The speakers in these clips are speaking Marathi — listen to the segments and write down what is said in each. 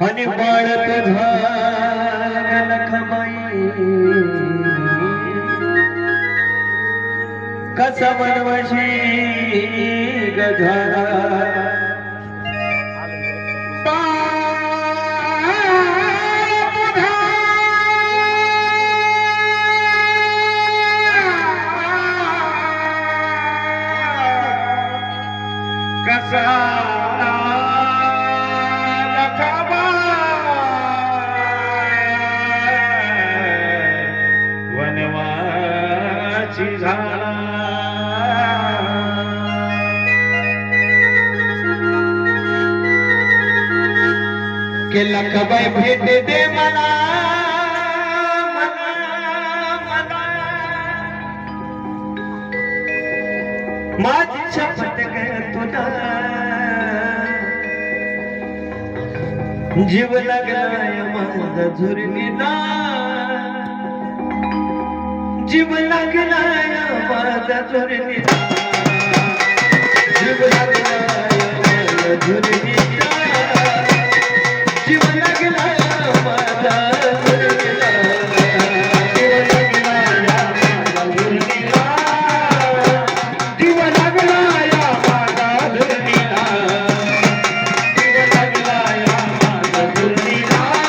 आणि बाळत झालं खमाई कसा वनवशी गधारा कसा वनवाची झाला के लखबाई भेट दे मला माझी शपथ कर तुला जीव लागलाय माझा झुरलीला जीव लागलाय माझा झुरलीला जीव लागलाय माझा झुरलीला जीव लागलाय माझा झुरलीला जीव लागलाय माझा दुर्दिनीला जीव लागलाय माझा दुर्दिनीला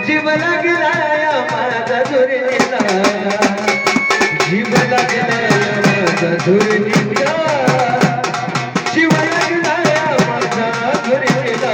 जीव लागलाय माझा दुर्दिनीला जीव लागलाय माझा दुर्दिनीला जीव लागलाय माझा दुर्दिनीला जीव लागलाय माझा दुर्दिनीला जीव लागलाय माझा दुर्दिनीला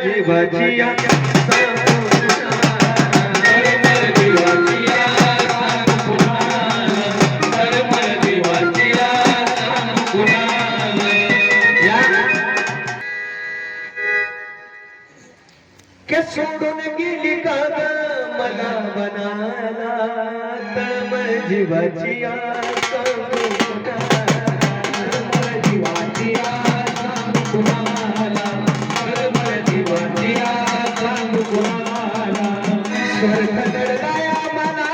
जीवाचिया के सोडून गेली का मला बनाला तळमळ जीवाचिया जीवाचिया स्वर्ग दडलाया मला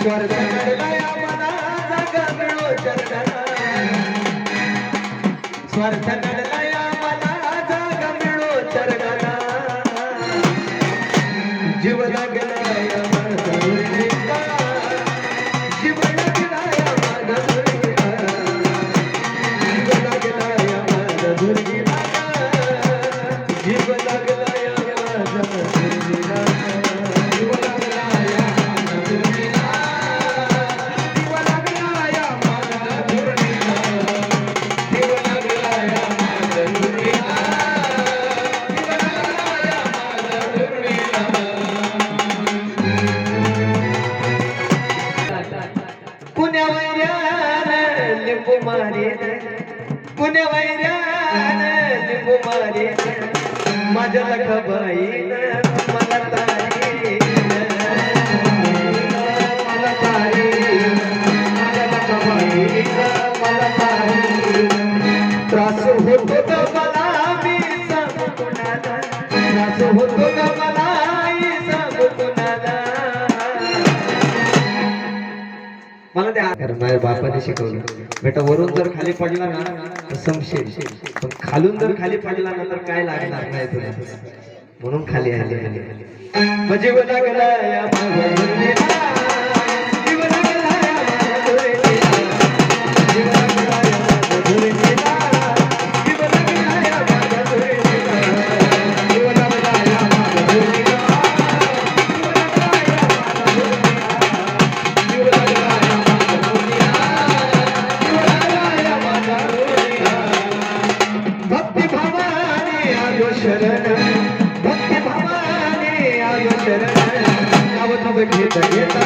स्वर्ग दडलाया मला जागा मिळो चरणाला स्वर्ग दडलाया मला जागा मिळो चरणाला जीव लागलाय माझा दुर्दिनीला जीव लागलाय माझा दुर्दिनीला जीव लागलाय माझा दुर्दिनीला जीव लागलाय माझा दुर्दिनीला जीव लागलाय माझा दुर्दिनीला जीव लागलाय माझा दुर्दिनीला जीव लागलाय माझा दुर्दिनीला पुण्या वैर्यान लिंबू मारी पुण्या वैर्यान लिंबू मारी माझ्या लखबाईन मला तारी मला तारी माझ्या लखबाईन मला तारी त्रास होतो ग मला मी सांगू कुणाला त्रास होतो ग मला मी सांगू कुणाला मला त्या कारण माझ्या बापाने शिकवलं बेटा वरून जर खाली पडला ना तर संशय पण खालून जर खाली पडला ना तर काय लागणार नाही तुला म्हणून खाली आले जीव लागला या माझ्या धुळीला, जीव लागला या माझ्या धुळीला, जीव लागला या माझ्या धुळीला, जीव लागला या माझ्या धुळीला, जीव लागला या माझ्या धुळीला, जीव लागला या माझ्या धुळीला, जीव लागला या माझ्या धुळीला. भक्ती भावाने आयो शरण, भक्ती भावाने आयो शरण, नाव नव घेता घेता